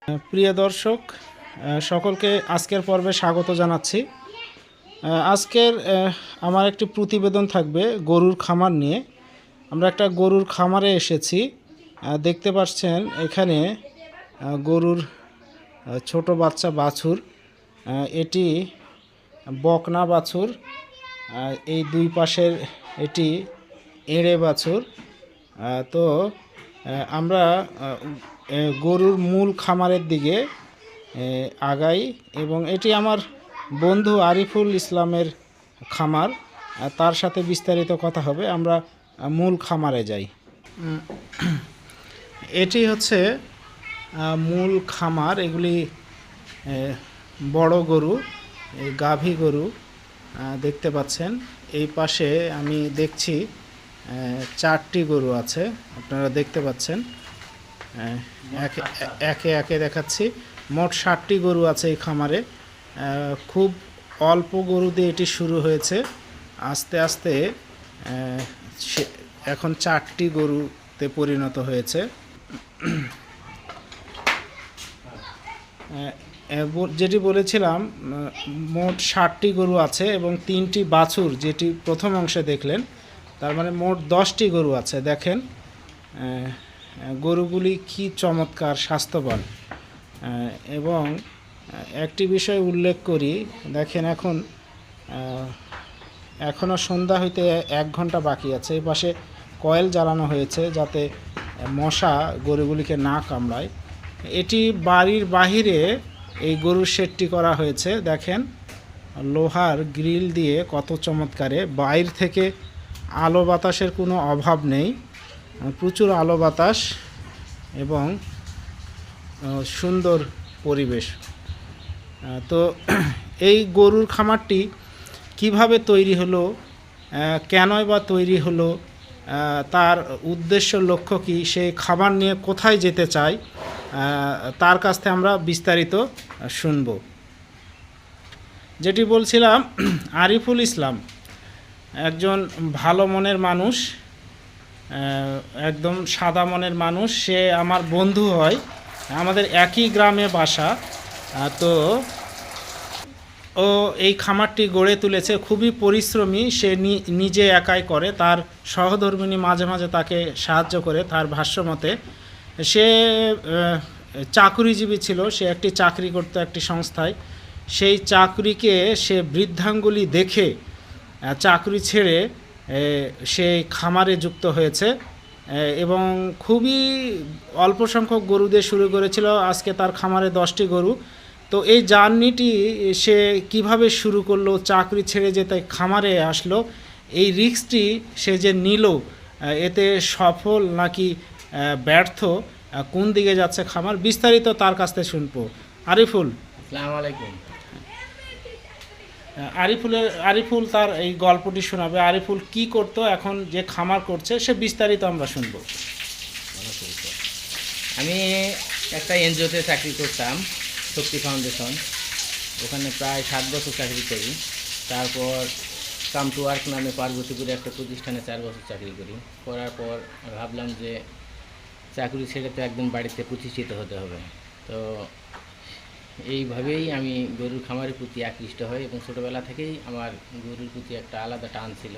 প্রিয় দর্শক, সকলকে আজকের পর্বে স্বাগত জানাচ্ছি। আজকের আমার একটি প্রতিবেদন থাকবে গরুর খামার নিয়ে। আমরা একটা গরুর খামারে এসেছি। দেখতে পাচ্ছেন এখানে গরুর ছোট বাচ্চা বাছুর, এটি বকনা বাছুর, এই দুই পাশের এটি এঁড়ে বাছুর। তো আমরা গরুর মূল খামারের দিকে আগাই এবং এটি আমার বন্ধু আরিফুল ইসলামের খামার। তার সাথে বিস্তারিত কথা হবে। আমরা মূল খামারে যাই। এটি হচ্ছে মূল খামার। এগুলি বড় গরু, গাভী গরু দেখতে পাচ্ছেন। এই পাশে আমি দেখছি 4টি গরু আছে, আপনারা দেখতে পাচ্ছেন। একে একে দেখাচ্ছি। মোট 60টি গরু আছে এই খামারে। খুব অল্প গরু দিয়ে এটি শুরু হয়েছে, আস্তে আস্তে এখন 4টি গরুতে পরিণত হয়েছে। যেটি বলেছিলাম, মোট 60টি গরু আছে এবং 3টি বাছুর, যেটি প্রথম অংশে দেখলেন। তার মানে মোট 10টি গরু আছে। দেখেন গরুগুলি কি চমৎকার স্বাস্থ্যবান। এবং একটি বিষয় উল্লেখ করি, দেখেন এখনও সন্ধ্যা হইতে 1 ঘন্টা বাকি আছে। এই পাশে কয়েল জ্বালানো হয়েছে যাতে মশা গরুগুলিকে না কামড়ায়। এটি বাড়ির বাহিরে এই গরুর শেডটি করা হয়েছে। দেখেন লোহার গ্রিল দিয়ে কত চমৎকারে, বাইরে থেকে আলো বাতাসের কোনো অভাব নেই, প্রচুর আলো বাতাস এবং সুন্দর পরিবেশ। তো এই গরুর খামারটি কিভাবে তৈরি হলো, কেনই বা তৈরি হলো, তার উদ্দেশ্য লক্ষ্য কী, সেই খাবার নিয়ে কোথায় যেতে চায়, তার কাছ থেকে আমরা বিস্তারিত শুনব। যেটি বলছিলাম, আরিফুল ইসলাম একজন ভালো মনের মানুষ, একদম সাদা মনের মানুষ। সে আমার বন্ধু হয়, আমাদের একই গ্রামে বাসা। তো ও এই খামারটি গড়ে তুলেছে, খুবই পরিশ্রমী। সে নিজে একাই করে, তার সহধর্মিণী মাঝে মাঝে তাকে সাহায্য করে। তার ভাষ্যমতে সে চাকুরিজীবী ছিল, সে একটি চাকরি করতো একটি সংস্থায়। সেই চাকরিকে সে বৃদ্ধাঙ্গুলি দেখে চাকরি ছেড়ে সেই খামারে যুক্ত হয়েছে এবং খুবই অল্প সংখ্যক গরু দিয়ে শুরু করেছিল। আজকে তার খামারে 10টি গরু। তো এই জার্নিটি সে কিভাবে শুরু করলো, চাকরি ছেড়ে যে তাই খামারে আসলো, এই রিস্কটি সে যে নিল, এতে সফল নাকি ব্যর্থ, কোন দিকে যাচ্ছে খামার, বিস্তারিত তার কাছ থেকে শুনবো। আরিফুল, আসসালামু আলাইকুম। আরিফুল তার এই গল্পটি শোনাবে। আরিফুল কি করতো, এখন যে খামার করছে, সে বিস্তারিত আমরা শুনবো। আমি একটা এনজিওতে চাকরি করতাম, শক্তি ফাউন্ডেশন। ওখানে প্রায় 7 বছর চাকরি করি। তারপর কাম টু ওয়ার্ক নামে পার্বতীপুরে একটা প্রতিষ্ঠানে 4 বছর চাকরি করি। করার পর ভাবলাম যে চাকরি ছেড়ে তো একদিন বাড়িতে প্রতিষ্ঠিত হতে হবে। তো এইভাবেই আমি গরুর খামারের প্রতি আকৃষ্ট হই এবং ছোটোবেলা থেকেই আমার গরুর প্রতি একটা আলাদা টান ছিল,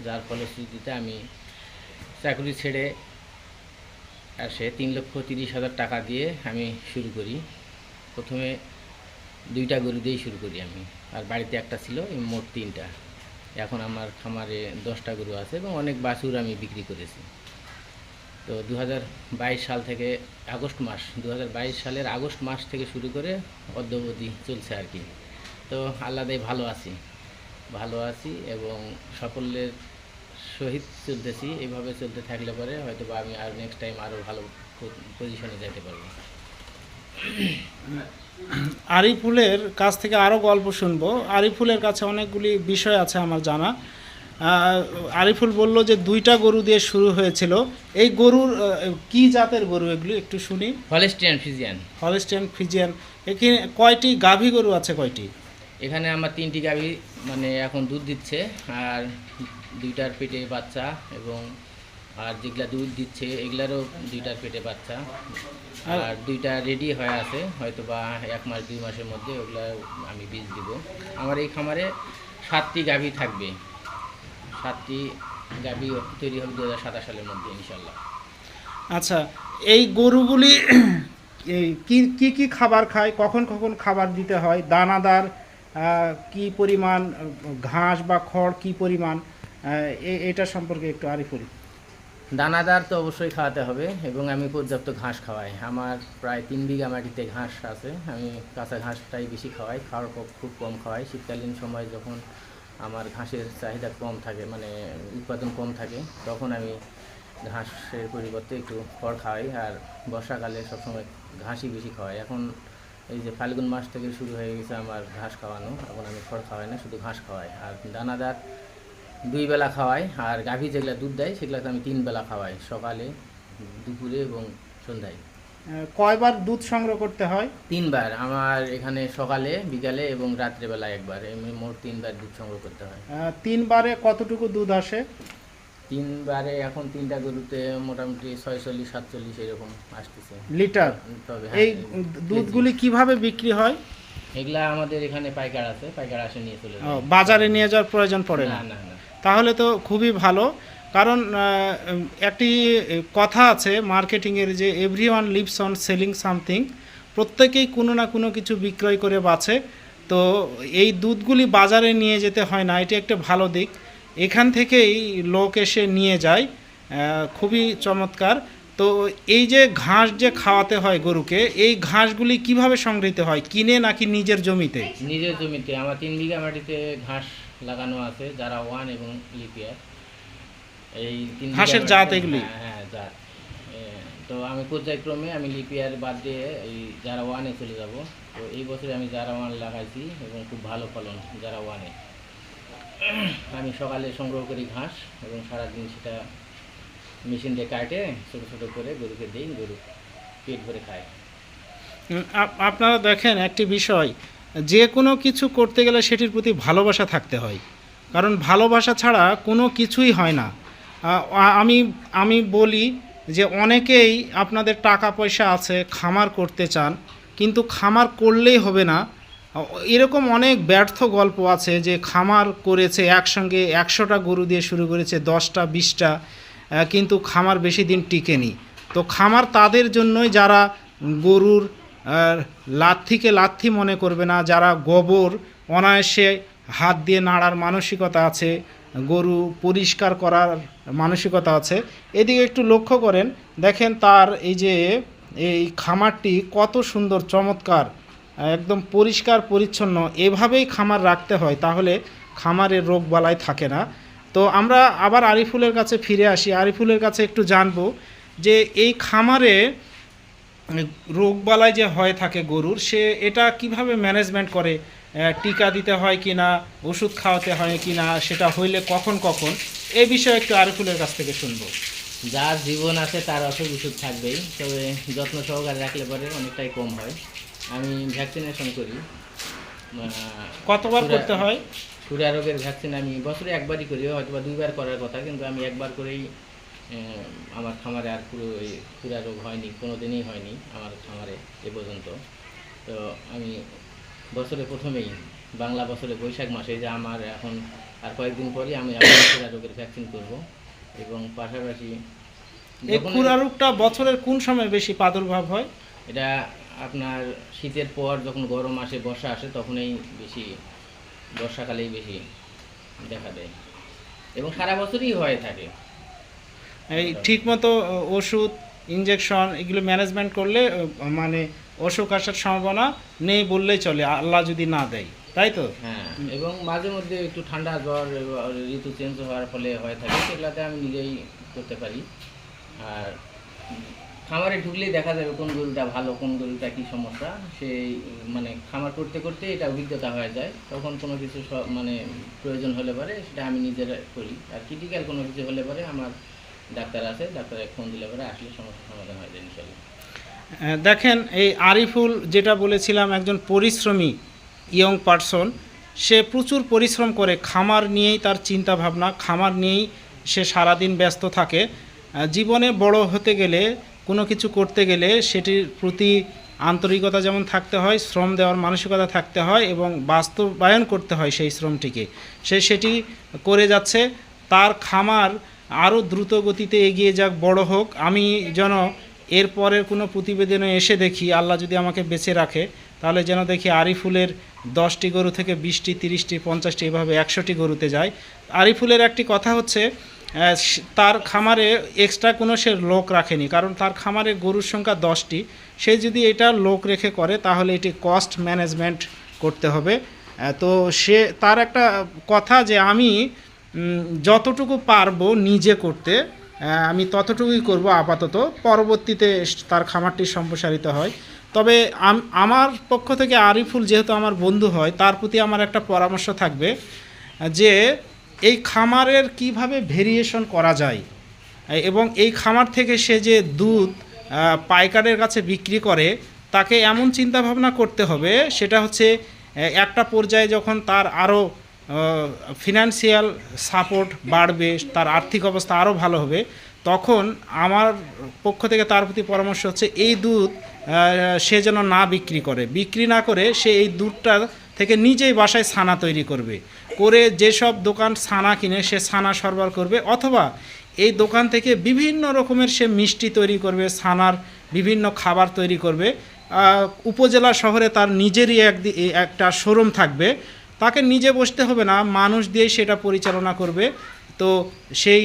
যার ফলশ্রুতিতে আমি চাকরি ছেড়ে আসে 3,30,000 টাকা দিয়ে আমি শুরু করি। প্রথমে 2টা গরু দিয়েই শুরু করি আমি, আর বাড়িতে একটা ছিল, মোট 3টা। এখন আমার খামারে 10টা গরু আছে এবং অনেক বাছুর আমি বিক্রি করেছি। তো 2022 সাল থেকে 2022 সালের আগস্ট মাস থেকে শুরু করে অদ্যাবধি চলছে আর কি। তো আল্লাহই ভালো আছি এবং সাফল্যের সহিত চলতেছি। এইভাবে চলতে থাকলে পরে হয়তো বা আমি আর নেক্সট টাইম আরও ভালো পজিশনে যেতে পারবো। আরিফুলের কাছ থেকে আরও গল্প শুনবো। আরিফুলের কাছে অনেকগুলি বিষয় আছে আমার জানা। আরিফুল বলল যে 2টা গরু দিয়ে শুরু হয়েছিল। এই গরুর কি জাতের গরু এগুলি একটু শুনি। Holstein Friesian. এখানে কয়টি গাভী গরু আছে, কয়টি? এখানে আমার 3টি গাভী মানে এখন দুধ দিচ্ছে, আর 2টার পেটে বাচ্চা এবং আর যেগুলা দুধ দিচ্ছে এগুলারও 2টার পেটে বাচ্চা, আর- আর 2টা রেডি হয়ে আছে, হয়তো বা 1 মাস 2 মাসের মধ্যে ওগুলা আমি বীজ দিব। আমার এই খামারে 7টি গাভী থাকবে, 7টি গাভী তৈরি হবে 2027 সালের মধ্যে ইনশাল্লাহ। আচ্ছা, এই গরুগুলি এই কি কি খাবার খায়, কখন কখন খাবার দিতে হয়, দানাদার কি পরিমাণ, ঘাস বা খড় কি পরিমাণ, এটা সম্পর্কে একটু আরিফুল। দানাদার তো অবশ্যই খাওয়াতে হবে এবং আমি পর্যাপ্ত ঘাস খাওয়াই। আমার প্রায় 3 বিঘা মাটিতে ঘাস আছে, আমি কাঁচা ঘাসটাই বেশি খাওয়াই, খাওয়ার খুব কম খাওয়াই। শীতকালীন সময় যখন আমার ঘাসের চাহিদা কম থাকে, মানে উৎপাদন কম থাকে, তখন আমি ঘাসের পরিবর্তে একটু খড় খাওয়াই। আর বর্ষাকালে সবসময় ঘাসই বেশি খাওয়াই। এখন এই যে ফাল্গুন মাস থেকে শুরু হয়ে গেছে আমার ঘাস খাওয়ানো, এখন আমি খড় খাওয়াই না, শুধু ঘাস খাওয়াই। আর দানাদার 2 বেলা খাওয়াই, আর গাভী যেগুলো দুধ দেয় সেগুলোকে আমি 3 বেলা খাওয়াই, সকালে, দুপুরে এবং সন্ধ্যায়। কয়বার দুধ সংগ্রহ করতে হয়? 3 বার আমার এখানে, সকালে, বিকালে এবং রাত্রেবেলা একবার, এমনি মোট 3 বার দুধ সংগ্রহ করতে হয়। 3 বারে কতটুকু দুধ আসে? 3 বারে এখন 3টা গরুতে মোটামুটি 46-47 এরকম আসতেছে লিটার। তবে এই হ্যাঁ, দুধগুলি কিভাবে বিক্রি হয়? এগুলা আমাদের এখানে পাইকার আছে, পাইকার আসে নিয়ে চলে যায়। বাজারে নিয়ে যাওয়ার প্রয়োজন পড়ে না না? না না। তাহলে তো খুবই ভালো, কারণ একটি কথা আছে মার্কেটিংয়ের, যে everyone leaves on selling something. প্রত্যেকেই কোনো না কোনো কিছু বিক্রয় করে বাঁচে। তো এই দুধগুলি বাজারে নিয়ে যেতে হয় না, এটি একটা ভালো দিক। এখান থেকেই লোক এসে নিয়ে যায়, খুবই চমৎকার। তো এই যে ঘাস যে খাওয়াতে হয় গরুকে, এই ঘাসগুলি কিভাবে সংগৃহীত হয়, কিনে নাকি নিজের জমিতে? নিজের জমিতে আমার 3 বিঘা মাটিতে ঘাস লাগানো আছে, যারা 1 এবং লিপিয়ার। এই 3 বিঘা ঘাসের মাটিতে- জাত এগুলি? হ্যাঁ হ্যাঁ, জাত। তো আমি পর্যায়ক্রমে আমি লিপিয়ার বাদ দিয়ে এই যারা 1-এ চলে যাব। তো এই বছরে আমি যারা 1 লাগাইছি এবং খুব ভালো ফলন যারা 1-এ। আমি সকালে সংগ্রহ করি ঘাস এবং সারাদিন সেটা মেশিন দিয়ে কাটে ছোটো ছোটো করে গরুকে দিই, গরু পেট ভরে খায়। আপনারা দেখেন একটি বিষয়, যে কোনো কিছু করতে গেলে সেটির প্রতি ভালোবাসা থাকতে হয়, কারণ ভালোবাসা ছাড়া কোনো কিছুই হয় না। আমি আমি বলি যে অনেকেই আপনাদের টাকা পয়সা আছে, খামার করতে চান, কিন্তু খামার করলেই হবে না। এরকম অনেক ব্যর্থ গল্প আছে যে খামার করেছে, একসঙ্গে 100টা গরু দিয়ে শুরু করেছে, 10টা 20টা, কিন্তু খামার বেশি দিন টিকেনি। তো খামার তাদের জন্যই যারা গরুর লাথিকে লাথি মনে করবে না, যারা গোবর অনায়াসে হাত দিয়ে নাড়ার মানসিকতা আছে, গরু পরিষ্কার করার মানসিকতা আছে। এদিকে একটু লক্ষ্য করেন, দেখেন তার এই যে এই খামারটি কত সুন্দর চমৎকার, একদম পরিষ্কার পরিচ্ছন্ন। এভাবেই খামার রাখতে হয়, তাহলে খামারের রোগ বালাই থাকে না। তো আমরা আবার আরিফুলের কাছে ফিরে আসি, আরিফুলের কাছে একটু জানবো যে এই খামারে রোগবালাই যে হয়ে থাকে গরুর, সে এটা কিভাবে ম্যানেজমেন্ট করে, টিকা দিতে হয় কি না, ওষুধ খাওয়াতে হয় কি না, সেটা হইলে কখন কখন, এই বিষয়ে একটু আরিফুলের কাছ থেকে শুনবো। যার জীবন আছে তার অসুখ বিসুখ থাকবেই, তবে যত্ন সহকারে রাখলে পরে অনেকটাই কম হয়। আমি ভ্যাকসিনেশন করি। কতবার খুরা- করতে হয়? খুরা রোগের ভ্যাকসিন আমি বছরে একবারই করি, হয়তো বা 2 বার করার কথা, কিন্তু আমি একবার করেই আমার খামারে আর পুরো এই খুরা রোগ হয়নি, কোনো দিনই হয়নি আমার খামারে এ পর্যন্ত। তো আমি বছরে প্রথমেই, বাংলা বছরে বৈশাখ মাসে, যে আমার এখন আর কয়েকদিন পরেই আমি আবার খুরা রোগের ভ্যাকসিন করব। এবং পাশাপাশি এই যখন খুরা রোগটা বছরের কোন সময় বেশি প্রাদুর্ভাব হয়? এটা আপনার শীতের পর যখন গরম আসে, বর্ষা আসে, তখনই বেশি, বর্ষাকালেই বেশি দেখা দেয় এবং সারা বছরই হয়ে থাকে। এই ঠিকমতো ওষুধ ইনজেকশন এগুলো ম্যানেজমেন্ট করলে মানে অসুখ আসার সম্ভাবনা নেই বললেই চলে, আল্লাহ যদি না দেয়, তাই তো? হ্যাঁ, এবং মাঝে মধ্যে একটু ঠান্ডা জ্বর ঋতু চেঞ্জ হওয়ার ফলে হয়ে থাকে, সেগুলোতে আমি নিজেই করতে পারি। আর খামারে ঢুকলেই দেখা যাবে কোন গরুটা ভালো, কোন গরুটা কী সমস্যা, সেই মানে খামার করতে করতে এটা অভিজ্ঞতা হয়ে যায়। তখন কোনো কিছু মানে প্রয়োজন হলে পরে সেটা আমি নিজেরা করি। আর ক্রিটিক্যাল কোনো কিছু হলে পরে আমার ডাক্তার আছে, ডাক্তারে ফোন দিলে পরে আসলে সমস্যার সমাধান হয়ে যায় ইনশাল্লাহ। দেখেন এই আরিফুল যেটা বলেছিলাম, একজন পরিশ্রমী ইয়ং পারসন, সে প্রচুর পরিশ্রম করে, খামার নিয়েই তার চিন্তা ভাবনা, খামার নিয়েই সে সারাদিন ব্যস্ত থাকে। জীবনে বড় হতে গেলে কোনো কিছু করতে গেলে সেটির প্রতি আন্তরিকতা যেমন থাকতে হয়, শ্রম দেওয়ার মানসিকতা থাকতে হয় এবং বাস্তবায়ন করতে হয় সেই শ্রমটিকে। সে সেটি করে যাচ্ছে। তার খামার আরও দ্রুত গতিতে এগিয়ে যাক, বড় হোক। আমি যেন এর পরের কোনো প্রতিবেদনে এসে দেখি, আল্লাহ যদি আমাকে বেঁচে রাখে, তাহলে যেন দেখি আরিফুলের 10টি গরু থেকে 20টি, 30টি, 50টি, এভাবে 100টি গরুতে যায়। আরিফুলের একটি কথা হচ্ছে, তার খামারে এক্সট্রা কোনো সে লোক রাখেনি, কারণ তার খামারে গরুর সংখ্যা 10টি। সে যদি এটা লোক রেখে করে তাহলে এটি কস্ট ম্যানেজমেন্ট করতে হবে। তো সে তার একটা কথা যে আমি যতটুকু পারবো নিজে করতে আমি ততটুকুই করব আপাতত, পরবর্তীতে তার খামারটি সম্প্রসারিত হয়। তবে আমার পক্ষ থেকে আরিফুল যেহেতু আমার বন্ধু হয়, তার প্রতি আমার একটা পরামর্শ থাকবে যে এই খামারের কিভাবে ভেরিয়েশন করা যায় এবং এই খামার থেকে সে যে দুধ পাইকারের কাছে বিক্রি করে, তাকে এমন চিন্তাভাবনা করতে হবে, সেটা হচ্ছে একটা পর্যায়ে যখন তার আরও ফিনান্সিয়াল সাপোর্ট বাড়বে, তার আর্থিক অবস্থা আরও ভালো হবে, তখন আমার পক্ষ থেকে তার প্রতি পরামর্শ হচ্ছে এই দুধ সে যেন না বিক্রি না করে সে এই দুধটা থেকে নিজেই বাসায় ছানা তৈরি করবে, করে যেসব দোকান ছানা কিনে সে ছানা সরবরাহ করবে, অথবা এই দোকান থেকে বিভিন্ন রকমের সে মিষ্টি তৈরি করবে, ছানার বিভিন্ন খাবার তৈরি করবে। উপজেলা শহরে তার নিজেরই একটা শোরুম থাকবে, তাকে নিজে বসতে হবে না, মানুষ দিয়েই সেটা পরিচালনা করবে। তো সেই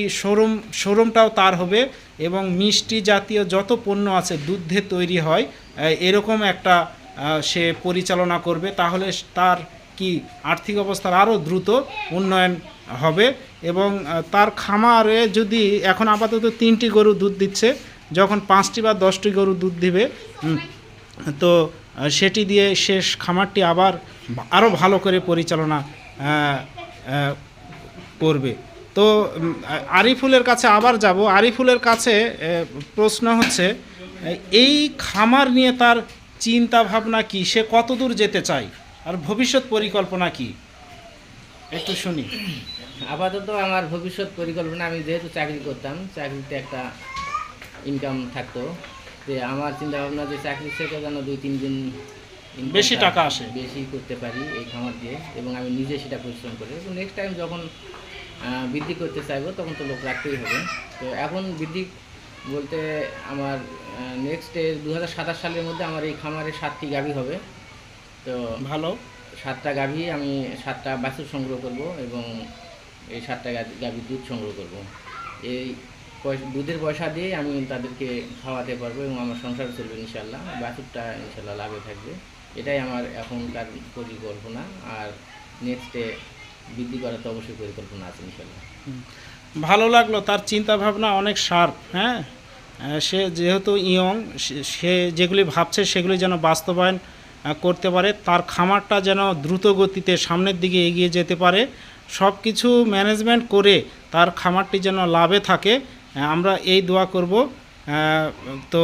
শোরুমটাও তার হবে এবং মিষ্টি জাতীয় যত পণ্য আছে দুধে তৈরি হয় এরকম একটা সে পরিচালনা করবে। তাহলে তার কি আর্থিক অবস্থার আরও দ্রুত উন্নয়ন হবে। এবং তার খামারে যদি এখন আপাতত 3টি গরু দুধ দিচ্ছে, যখন 5টি বা 10টি গরু দুধ দিবে তো সেটি দিয়ে শেষ খামারটি আবার আরও ভালো করে পরিচালনা করবে। তো আরিফুলের কাছে আবার যাব। আরিফুলের কাছে প্রশ্ন হচ্ছে, এই খামার নিয়ে তার চিন্তা ভাবনা কি, সে কতদূর যেতে চায় আর ভবিষ্যৎ পরিকল্পনা কি, একটু শুনি। আপাতত আমার ভবিষ্যৎ পরিকল্পনা, আমি যেহেতু চাকরি করতাম, চাকরিতে একটা ইনকাম থাকতো, যে আমার চিন্তা ভাবনা যে চাকরি থেকে যেন 2-3 গুণ বেশি টাকা আসে, বেশি করতে পারি এই খামার দিয়ে, এবং আমি নিজে সেটা পরিশ্রম করি। এবং নেক্সট টাইম যখন বৃদ্ধি করতে চাইবো তখন তো লোক রাখতেই হবে। তো এখন বৃদ্ধি বলতে আমার নেক্সট 2027 সালের মধ্যে আমার এই খামারে 7টি গাভী হবে। তো ভালো, 7টা গাভী, আমি 7টা বাছুর সংগ্রহ করব এবং এই 7টা গাভী দুধ সংগ্রহ করব। এই দুধের পয়সা দিয়ে আমি তাদেরকে খাওয়াতে পারবো এবং আমার সংসার চলবে ইনশাল্লাহ। বাছুরটা ইনশাল্লাহ লাভে থাকবে, এটাই আমার এখনকার পরিকল্পনা। আর নেক্সটে বৃদ্ধি করার তো অবশ্যই পরিকল্পনা আছে ইনশাল্লাহ। ভালো লাগলো, তার চিন্তা ভাবনা অনেক শার্প। হ্যাঁ, সে যেহেতু ইয়ং, সে যেগুলি ভাবছে সেগুলি যেন বাস্তবায়ন করতে পারে, তার খামারটা যেন দ্রুত গতিতে সামনের দিকে এগিয়ে যেতে পারে, সব কিছু ম্যানেজমেন্ট করে তার খামারটি যেন লাভে থাকে, আমরা এই দোয়া করব। তো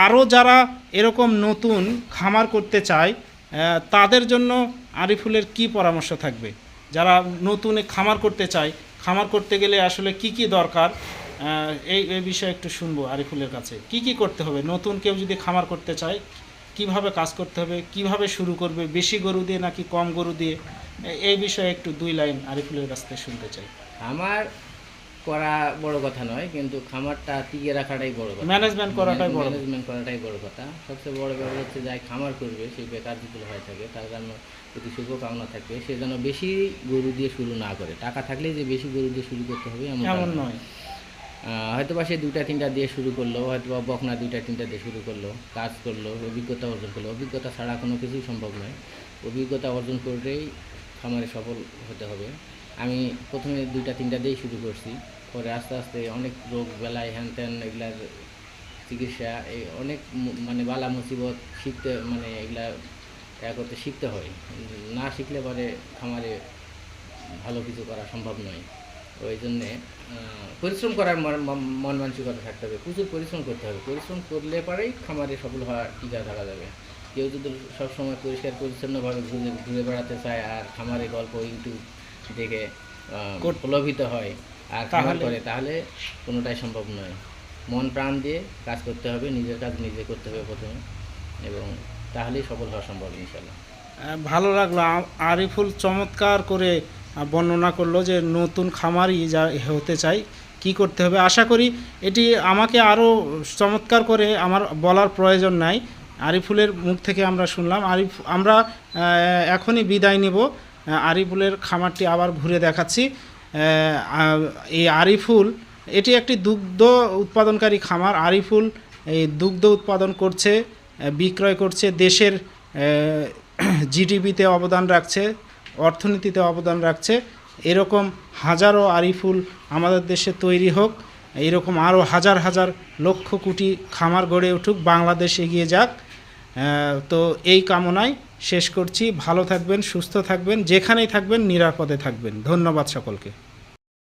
আরও যারা এরকম নতুন খামার করতে চায় তাদের জন্য আরিফুলের কি পরামর্শ থাকবে? যারা নতুন খামার করতে চায়, খামার করতে গেলে আসলে কি কি দরকার, এই বিষয়ে একটু শুনবো আরিফুলের কাছে। কি করতে হবে নতুন কেউ যদি খামার করতে চায়, কিভাবে কাজ করতে হবে, কিভাবে শুরু করবে, বেশি গরু দিয়ে নাকি কম গরু দিয়ে, এই বিষয়ে একটু 2 লাইন আরিফুলের কাছ থেকে শুনতে চাই। আমার করা বড় কথা নয়, কিন্তু খামারটা টিকিয়ে রাখাটাই বড় কথা, ম্যানেজমেন্ট করাটাই বড় কথা। সবচেয়ে বড় ব্যাপার হচ্ছে যাই খামার করবে সেই বেকার যদি হয়ে থাকে, তার জন্য যদি শুভকামনা থাকবে, সে যেন বেশি গরু দিয়ে শুরু না করে। টাকা থাকলেই যে বেশি গরু দিয়ে শুরু করতে হবে এমন নয়। হয়তোবা সে 2-3টা দিয়ে শুরু করলো, হয়তোবা বকনা 2-3টা দিয়ে শুরু করলো, কাজ করলো, অভিজ্ঞতা অর্জন করলো। অভিজ্ঞতা ছাড়া কোনো কিছুই সম্ভব নয়, অভিজ্ঞতা অর্জন করেই খামারে সফল হতে হবে। আমি প্রথমে 2-3টা দিয়েই শুরু করছি, পরে আস্তে আস্তে অনেক রোগ বেলায় হ্যান ত্যান এগুলার চিকিৎসা, এই অনেক মানে বালা মুসিবত শিখতে, মানে এগুলা করতে শিখতে হয়। না শিখলে পরে খামারে ভালো কিছু করা সম্ভব নয়। ওই জন্যে পরিশ্রম করার মন মানসিকতা থাকতে হবে, প্রচুর পরিশ্রম করতে হবে। পরিশ্রম করলে পরেই খামারে সফল হওয়া টিকা থাকা যাবে। কেউ যদি সবসময় পরিষ্কার পরিচ্ছন্নভাবে ঘুরে বেড়াতে চায় আর খামারে গল্প ইউটিউব দেখে প্রলোভিত হয়, আর খামার তাহলে- করে, তাহলে কোনোটাই সম্ভব নয়। মন প্রাণ দিয়ে কাজ করতে হবে, নিজের কাজ নিজে করতে হবে প্রথমে, এবং তাহলেই সফল হওয়া সম্ভব ইনশাল্লাহ। ভালো লাগলো, আরিফুল চমৎকার করে বর্ণনা করলো যে নতুন খামারি যা হতে চাই কি করতে হবে। আশা করি এটি আমাকে আরও চমৎকার করে আমার বলার প্রয়োজন নাই, আরিফুলের মুখ থেকে আমরা শুনলাম। আমরা এখনই বিদায় নিব, আরিফুলের খামারটি আবার ঘুরে দেখাচ্ছি। এই আরিফুল এটি একটি দুগ্ধ উৎপাদনকারী খামার। আরিফুল এই দুগ্ধ উৎপাদন করছে, বিক্রয় করছে, দেশের জিডিপিতে অবদান রাখছে, অর্থনীতিতে অবদান রাখছে। এরকম হাজারো আরিফুল আমাদের দেশে তৈরি হোক, এরকম আরও হাজার হাজার লক্ষ কোটি খামার গড়ে উঠুক, বাংলাদেশ এগিয়ে যাক। তো এই কামনায় শেষ করছি। ভালো থাকবেন, সুস্থ থাকবেন, যেখানেই থাকবেন নিরাপদে থাকবেন। ধন্যবাদ সকলকে।